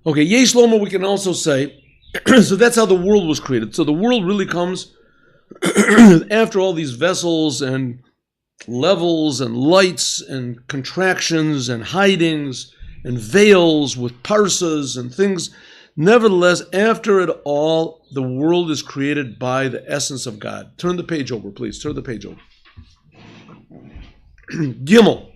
Okay, Yesh Loma we can also say, so that's how the world was created. So the world really comes after all these vessels and levels and lights and contractions and hidings and veils with parsas and things. Nevertheless, after it all, the world is created by the essence of God. Turn the page over, please. Turn the page over. Gimel.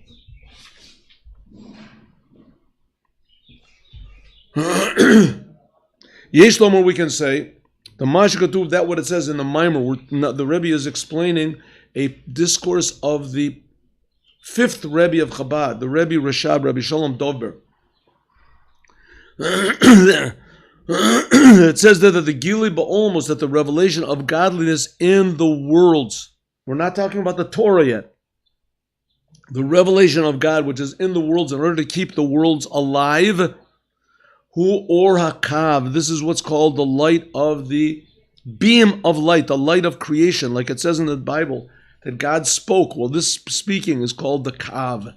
Yesh Lomer, we can say, the Mashkatuv, that what it says in the Mimer, the Rebbe is explaining a discourse of the fifth Rebbe of Chabad, the Rebbe Rashab, Rabbi Shalom Dovber. It says there that the Gili Ba'olmos, that the revelation of godliness in the worlds, we're not talking about the Torah yet, the revelation of God which is in the worlds in order to keep the worlds alive, Hu Or HaKav, this is what's called the light of the beam of light, the light of creation, like it says in the Bible, that God spoke. Well, this speaking is called the Kav.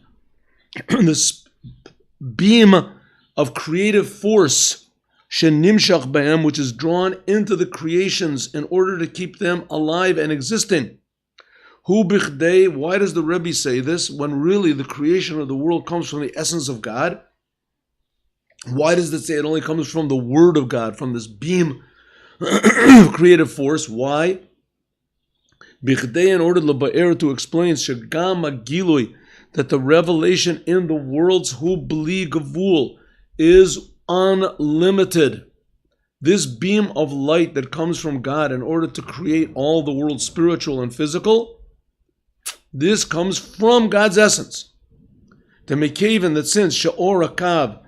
This beam of creative force, Shenimshach B'hem, which is drawn into the creations in order to keep them alive and existing. Hu Bichdei, why does the Rebbe say this when really the creation of the world comes from the essence of God? Why does it say it only comes from the Word of God, from this beam of creative force? Why? Bichdei, in order to explain Shagam Gilui, that the revelation in the worlds Hu Bli Gavul is unlimited. This beam of light that comes from God in order to create all the world, spiritual and physical, this comes from God's essence. The Mekaven, that since Sha'or Akav,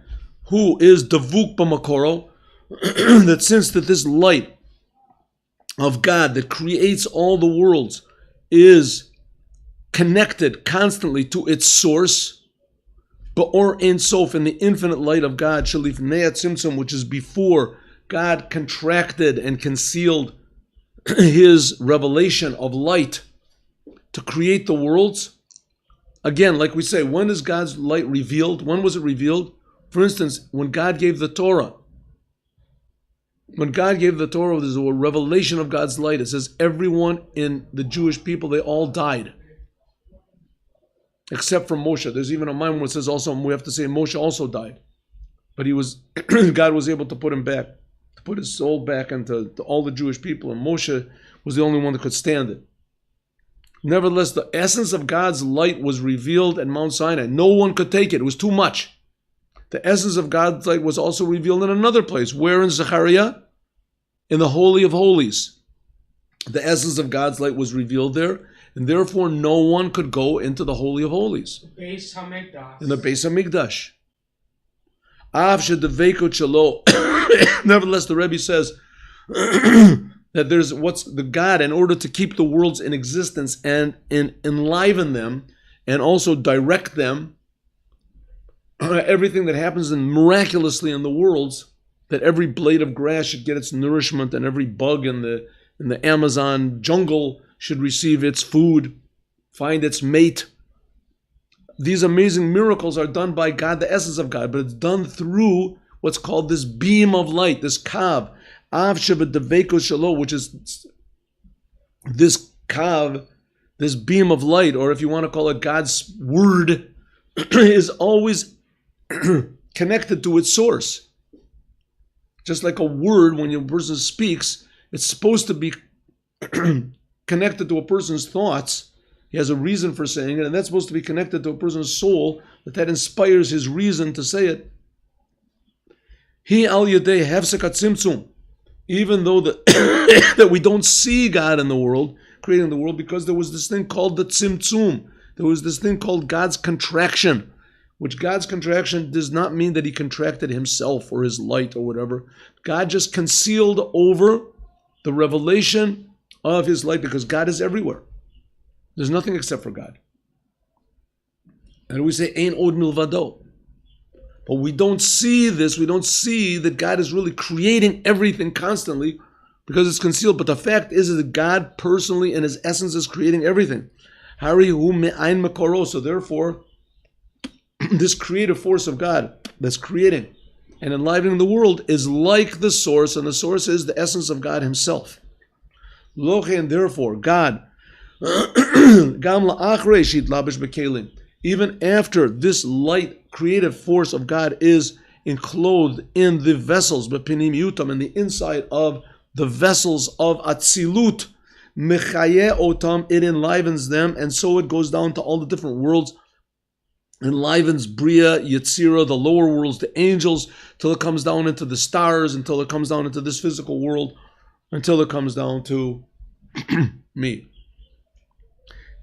who is Davuk B'Makoro, that since that this light of God that creates all the worlds is connected constantly to its source, Ba'or Ein Sof, in the infinite light of God, Shalif Neat Tzimtzum, which is before God contracted and concealed his revelation of light to create the worlds. Again, like we say, when is God's light revealed? When was it revealed? For instance, when God gave the Torah. When God gave the Torah, there's a revelation of God's light. It says everyone in the Jewish people, they all died. Except for Moshe. There's even a line where it says also, we have to say Moshe also died. But God was able to put him back, to put his soul back into all the Jewish people. And Moshe was the only one that could stand it. Nevertheless, the essence of God's light was revealed at Mount Sinai. No one could take it. It was too much. The essence of God's light was also revealed in another place. Where in Zechariah? In the Holy of Holies. The essence of God's light was revealed there, and therefore no one could go into the Holy of Holies. In the Beis HaMikdash. Nevertheless, the Rebbe says that there's what's the God, in order to keep the worlds in existence and enliven them and also direct them, everything that happens miraculously in the worlds, that every blade of grass should get its nourishment and every bug in the Amazon jungle should receive its food, find its mate. These amazing miracles are done by God, the essence of God, but it's done through what's called this beam of light, this kav, av shebedeveko shalo, which is this kav, this beam of light, or if you want to call it God's word, is always connected to its source. Just like a word, when a person speaks, it's supposed to be connected to a person's thoughts. He has a reason for saying it, and that's supposed to be connected to a person's soul, that inspires his reason to say it. He al yedei hefsekat tzimtzum, even though that we don't see God in the world, creating the world, because there was this thing called the tzimtzum. There was this thing called God's contraction, which God's contraction does not mean that he contracted himself or his light or whatever. God just concealed over the revelation of his light, because God is everywhere. There's nothing except for God. And we say, Ein od milvado. But we don't see this. We don't see that God is really creating everything constantly because it's concealed. But the fact is that God personally in his essence is creating everything. Hari hu me'ain makoro. So therefore, this creative force of God that's creating and enlivening the world is like the source, and the source is the essence of God himself. And therefore, God, even after this light, creative force of God is enclosed in the vessels, in the inside of the vessels of Atzilut, it enlivens them, and so it goes down to all the different worlds, enlivens Bria, Yetzirah, the lower worlds, the angels, till it comes down into the stars, until it comes down into this physical world, until it comes down to me.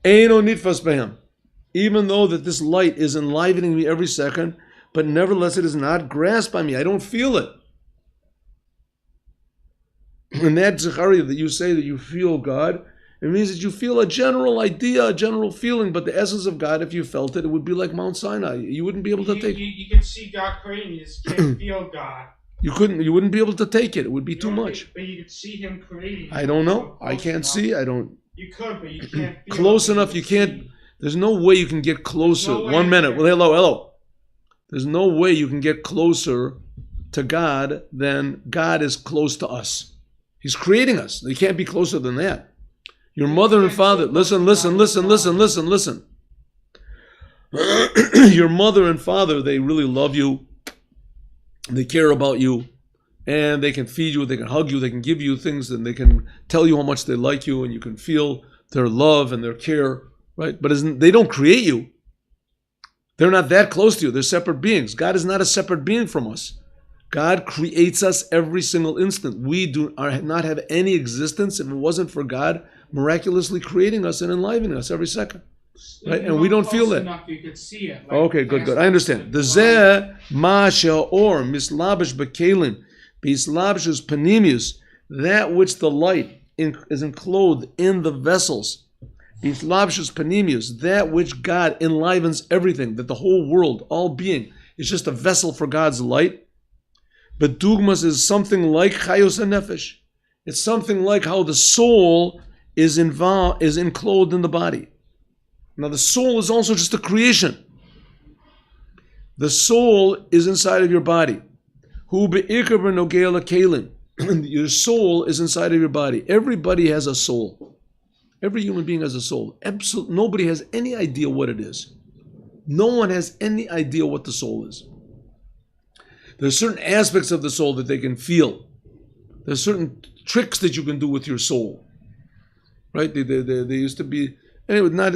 Eino nitfas behem. Even though that this light is enlivening me every second, but nevertheless it is not grasped by me. I don't feel it. And that Zechariah that you say that you feel God, it means that you feel a general idea, a general feeling, but the essence of God, if you felt it, it would be like Mount Sinai. You wouldn't be able to take it. You can see God creating, you just can't feel God. You wouldn't be able to take it. It would be too much. But you could see him creating. I don't know. I can't see. I don't. You could, but you can't feel close enough. You can't. There's no way you can get closer. 1 minute. Well, hello. There's no way you can get closer to God than God is close to us. He's creating us. They can't be closer than that. Your mother and father, listen. Your mother and father, they really love you. They care about you. And they can feed you, they can hug you, they can give you things, and they can tell you how much they like you, and you can feel their love and their care, right? But they don't create you. They're not that close to you. They're separate beings. God is not a separate being from us. God creates us every single instant. We do not have any existence if it wasn't for God miraculously creating us and enlivening us every second. Right? And we don't feel it. You could see it. Okay, good. I understand. The zeh ma she'or mislabish bekelim bislabshus panimius, that which the light is enclosed in the vessels. Bislabshus panimius, that which God enlivens everything, that the whole world, all being, is just a vessel for God's light. But dugmas is something like chayos and nefesh. It's something like how the soul is enclosed in the body. Now the soul is also just a creation. The soul is inside of your body. Hu be'ikar b'nogei l'kelim. Your soul is inside of your body. Everybody has a soul. Every human being has a soul. Nobody has any idea what it is. No one has any idea what the soul is. There's certain aspects of the soul that they can feel. There's certain tricks that you can do with your soul. Right? They used to be... Anyway, not...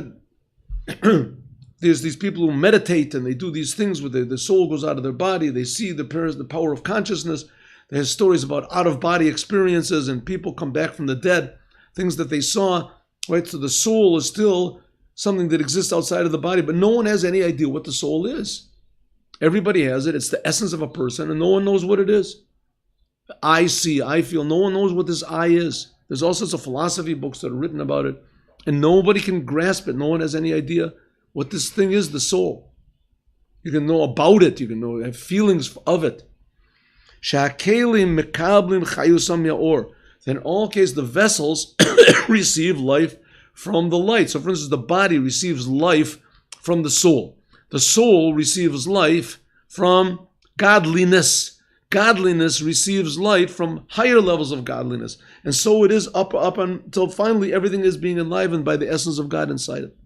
There's these people who meditate and they do these things where the soul goes out of their body. They see the power of consciousness. There's stories about out-of-body experiences and people come back from the dead, things that they saw. Right? So the soul is still something that exists outside of the body, but no one has any idea what the soul is. Everybody has it. It's the essence of a person, and no one knows what it is. I see, I feel. No one knows what this I is. There's all sorts of philosophy books that are written about it, and nobody can grasp it. No one has any idea what this thing is, the soul. You can know about it. You can have feelings of it. Sha'kelim mekablim chayusam ya'or. In all cases, the vessels receive life from the light. So, for instance, the body receives life from the soul. The soul receives life from godliness. Godliness receives light from higher levels of godliness. And so it is up until finally everything is being enlivened by the essence of God inside it.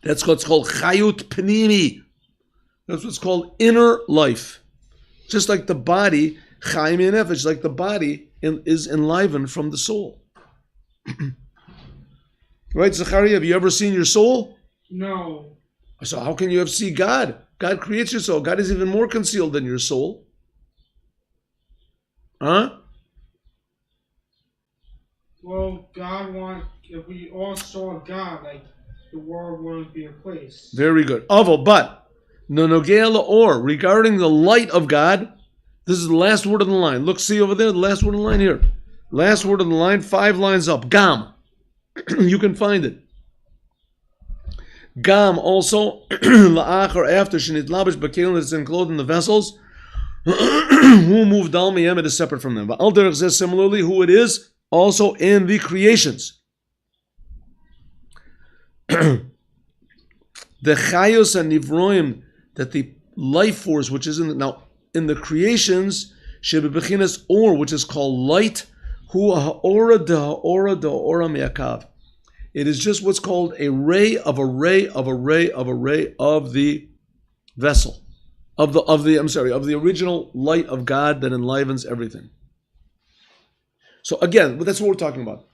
That's what's called chayut pnimi. That's what's called inner life. Just like the body, chayim nefesh, like the body is enlivened from the soul. Right, Zechariah, have you ever seen your soul? No. So how can you ever see God? God creates your soul. God is even more concealed than your soul. Huh? Well, if we all saw God, like, the world wouldn't be a place. Very good. But, nonogei l'or, regarding the light of God, this is the last word of the line. Look, see over there, the last word of the line here. Last word of the line, 5 lines up. Gam. You can find it. Gam also, la'ach, or after, shenit labish b'kelim, that's enclosed in the vessels, who moved dal miyem, it is separate from them. But al derech says similarly, who it is, also in the creations. The chayos and nivroim, that the life force which is in the... Now, in the creations, shebebechinas or, which is called light, hu ha'ora da'ora da'ora me'akav. It is just what's called a ray of a ray of a ray of a ray of the vessel, of the original light of God that enlivens everything. So again, that's what we're talking about.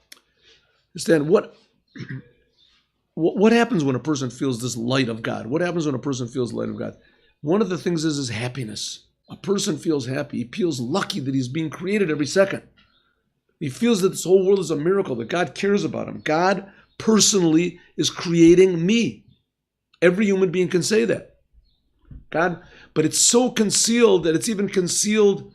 Understand what happens when a person feels this light of God? What happens when a person feels the light of God? One of the things is happiness. A person feels happy. He feels lucky that he's being created every second. He feels that this whole world is a miracle, that God cares about him. God personally is creating me. Every human being can say that. God, but it's so concealed that it's even concealed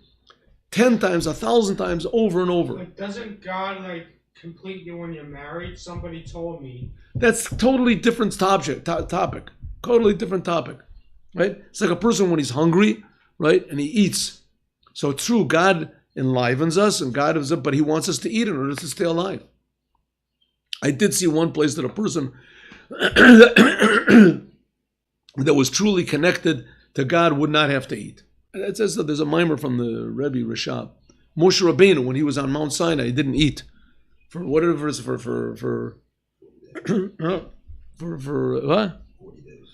10 times, 1,000 times over and over. Like, doesn't God complete you when you're married? Somebody told me. That's totally different topic. Totally different topic, right? It's like a person when he's hungry, right, and he eats. So true, God enlivens us, and God is, but He wants us to eat in order to stay alive. I did see one place that a person that was truly connected to God would not have to eat. It says that there's a mimer from the Rebbe Rashab. Moshe Rabbeinu, when he was on Mount Sinai, he didn't eat for whatever it's for what? 40 days.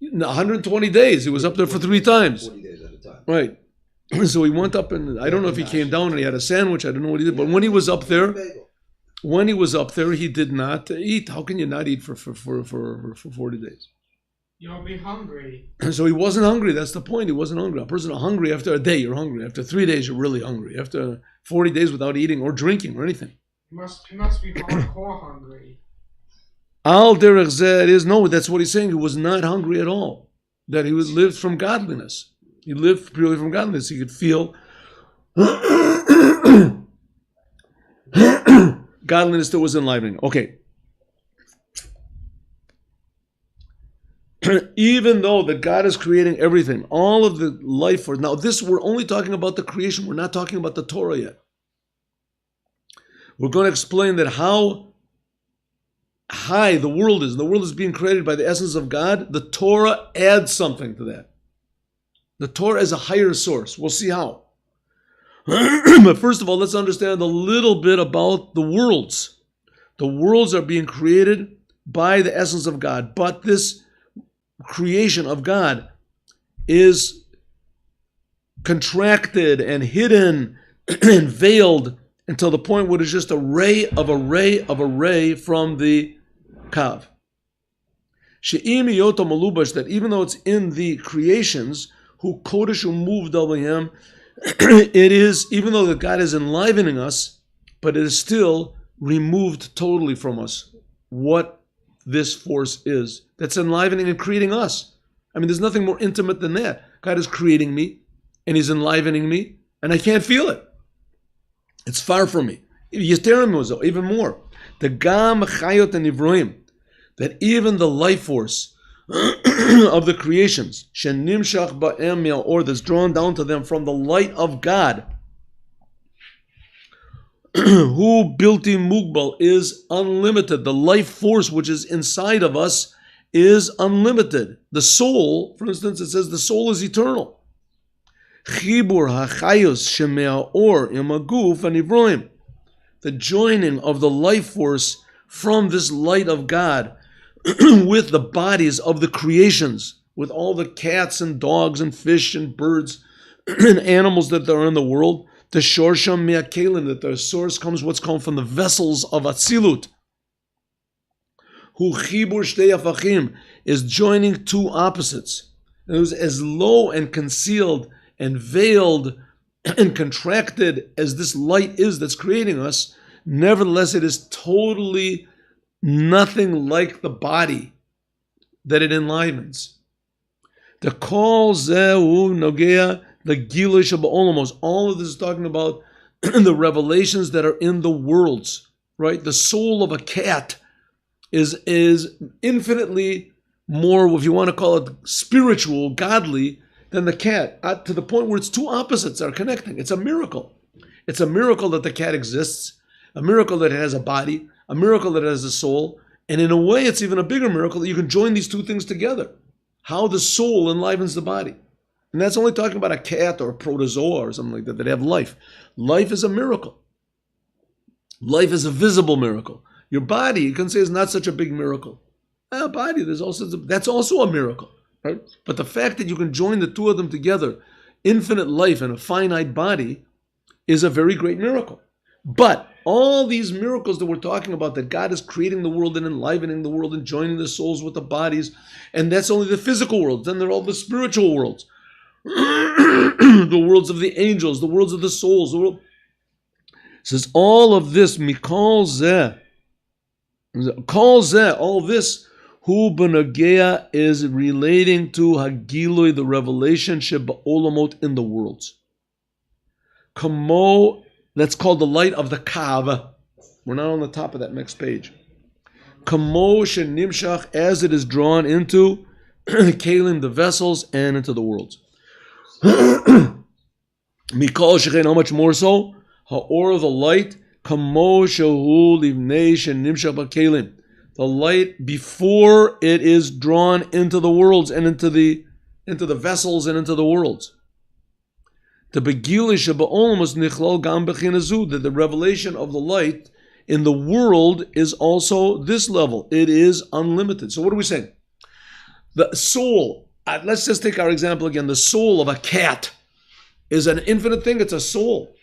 120 days. He was up there for 3 times. 40 days at a time. Right. So he went up and I don't know if he came down and he had a sandwich. I don't know what he did. But when he was up there, he did not eat. How can you not eat for 40 days? You'll be hungry. So he wasn't hungry. That's the point. He wasn't hungry. A person is hungry after a day, you're hungry. After 3 days, you're really hungry. After 40 days without eating or drinking or anything. He must be hardcore hungry. Al derech zeh, it is, no, that's what he's saying. He was not hungry at all. That he lived from godliness. He lived purely from godliness. He could feel godliness that was enlivening. Okay. Even though that God is creating everything, all of the life force. Now, this we're only talking about the creation. We're not talking about the Torah yet. We're going to explain that how high the world is. The world is being created by the essence of God. The Torah adds something to that. The Torah is a higher source. We'll see how. But first of all, let's understand a little bit about the worlds. The worlds are being created by the essence of God. But this creation of God is contracted and hidden and veiled until the point where it's just a ray of a ray of a ray from the Kav. She'im yoto malubash, that even though it's in the creations, who kodesh moved him, it is, even though that God is enlivening us, but it is still removed totally from us what this force is that's enlivening and creating us. I mean, there's nothing more intimate than that. God is creating me, and He's enlivening me, and I can't feel it. It's far from me. Even more. The gam chayot and nivroim, that even the life force of the creations, shenimshach ba'em me'or, that's drawn down to them from the light of God, who bilti mugbal, is unlimited. The life force which is inside of us is unlimited. The soul, for instance, it says the soul is eternal. Chibur hachayos sheme'or imaguf anivroim, the joining of the life force from this light of God with the bodies of the creations, with all the cats and dogs and fish and birds and animals that are in the world, the shorsham me'akelim, that their source comes what's called from the vessels of Atzilut. Hu chibur shtei afachim, is joining 2 opposites. It was as low and concealed and veiled and contracted as this light is that's creating us. Nevertheless, it is totally nothing like the body that it enlivens. The kol zehu nogea the gilui sheba'olamos. All of this is talking about the revelations that are in the worlds, right? The soul of a cat is infinitely more, if you want to call it spiritual, godly, than the cat, to the point where it's 2 opposites are connecting. It's a miracle. It's a miracle that the cat exists, a miracle that it has a body, a miracle that it has a soul, and in a way it's even a bigger miracle that you can join these 2 things together. How the soul enlivens the body. And that's only talking about a cat or a protozoa or something like that have life. Life is a miracle. Life is a visible miracle. Your body, you can say, is not such a big miracle. Body, that's also a miracle, right? But the fact that you can join the two of them together, infinite life and a finite body, is a very great miracle. But all these miracles that we're talking about, that God is creating the world and enlivening the world and joining the souls with the bodies, and that's only the physical world. Then there are all the spiritual worlds, the worlds of the angels, the worlds of the souls. It says all of this, mikol zeh, all this, hu benagea, is relating to hagilui, the revelation, sheba'olamot, in the worlds. Kamo, that's called the light of the Kav. We're not on the top of that next page. Kamo shenimshach, as it is drawn into kalim, the vessels, and into the worlds. Mikol shechein, how much more so? Ha'or, the light, kamo shehu livnei shenimshach ba'kalim, the light before it is drawn into the worlds and into the vessels and into the worlds. That the revelation of the light in the world is also this level. It is unlimited. So what are we saying? The soul, let's just take our example again. The soul of a cat is an infinite thing. It's a soul.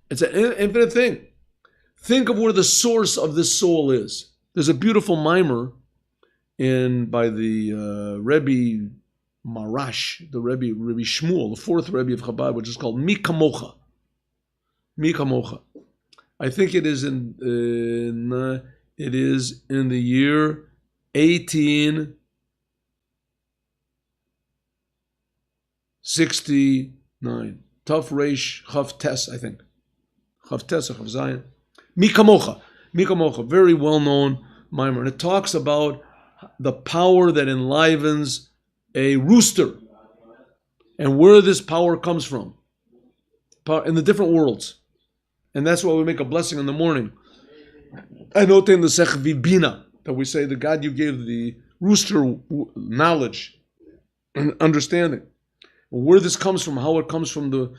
It's an infinite thing. Think of where the source of this soul is. There's a beautiful mimer by the Rebbe Marash, the Rebbe Shmuel, the fourth Rebbe of Chabad, which is called Mi Kamocha. Mi Kamocha. I think it is in the year 1869. Tuf Reish Chav Tes, I think. Chav Tes or Chav Zayin. Mi Kamocha. Mi Kamocha, very well-known mimer. And it talks about the power that enlivens a rooster, and where this power comes from in the different worlds. And that's why we make a blessing in the morning. I note in the Sech Vibina that we say that God, you gave the rooster knowledge and understanding. Where this comes from, how it comes from the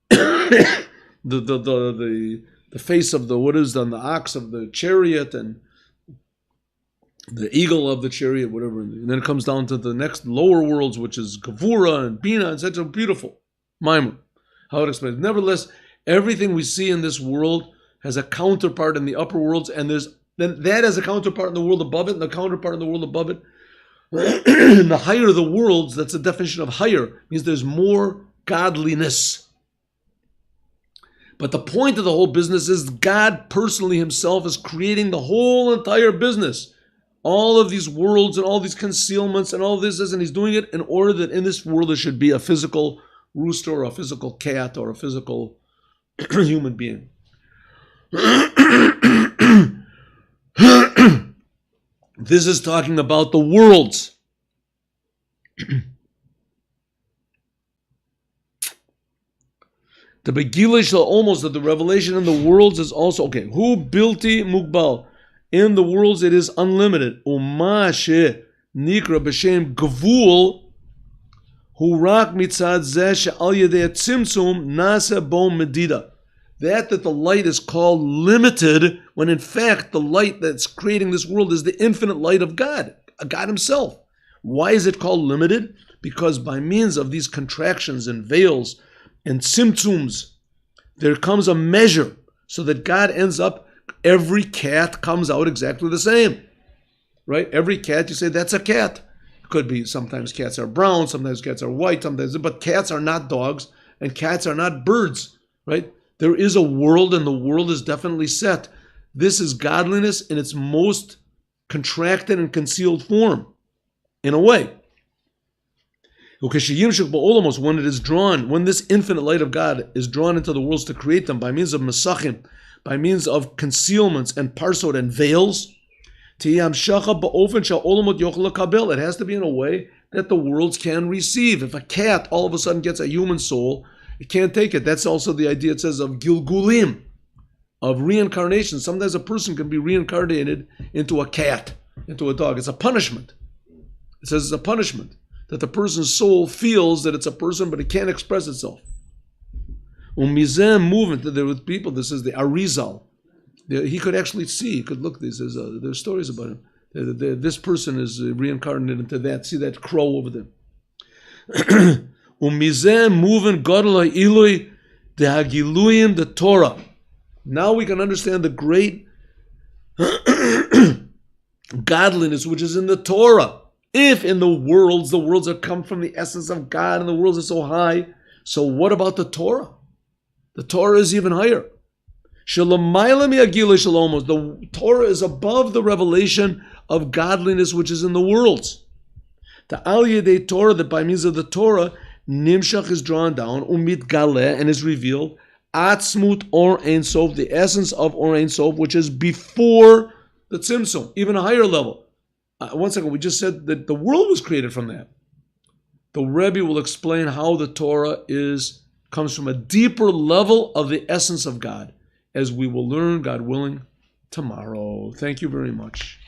the face of the the ox of the chariot, and the eagle of the chariot, whatever. And then it comes down to the next lower worlds, which is Gavura and Bina, and such a beautiful mimer. How it explains. Nevertheless, everything we see in this world has a counterpart in the upper worlds, and that has a counterpart in the world above it, and the counterpart in the world above it. The higher the worlds, that's the definition of higher, means there's more godliness. But the point of the whole business is God personally himself is creating the whole entire business. All of these worlds and all these concealments and all this, and he's doing it in order that in this world there should be a physical rooster or a physical cat or a physical human being. This is talking about the worlds. The Begilish almost that the revelation in the worlds is also okay. Hu bilti mugbal. In the worlds it is unlimited. Umashe nikra b'shem gvul hu rak mitzad zeh she'al yedei tzimtzum nasa bo medida. That the light is called limited, when in fact the light that's creating this world is the infinite light of God, God himself. Why is it called limited? Because by means of these contractions and veils and tzimtzums, there comes a measure so that God ends up, every cat comes out exactly the same, right? Every cat, you say, that's a cat. It could be, sometimes cats are brown, sometimes cats are white, but cats are not dogs, and cats are not birds, right? There is a world, and the world is definitely set. This is godliness in its most contracted and concealed form, in a way. When it is drawn, when this infinite light of God is drawn into the worlds to create them by means of mesachim, by means of concealments and parsot and veils, it has to be in a way that the worlds can receive. If a cat all of a sudden gets a human soul, it can't take it. That's also the idea, it says, of gilgulim, of reincarnation. Sometimes a person can be reincarnated into a cat, into a dog. It's a punishment. It says it's a punishment. that the person's soul feels that it's a person, but it can't express itself. Umizem movement, that there were people, this is the Arizal. He could actually see, he could look, there's stories about him. This person is reincarnated into that. See that crow over there. Umizem movement, Godel Ilui, the Hagiluyim, the Torah. Now we can understand the great godliness which is in the Torah. If in the worlds are come from the essence of God and the worlds are so high, so what about the Torah? The Torah is even higher. The Torah is above the revelation of godliness which is in the worlds. The Al Yedei Torah, that by means of the Torah, Nimshach is drawn down, Umit Galeh, and is revealed, Atzmut Or Ein Sof, the essence of Or Ein Sof, which is before the Tzimtzum, even a higher level. One second, we just said that the world was created from that. The Rebbe will explain how the Torah comes from a deeper level of the essence of God, as we will learn, God willing, tomorrow. Thank you very much.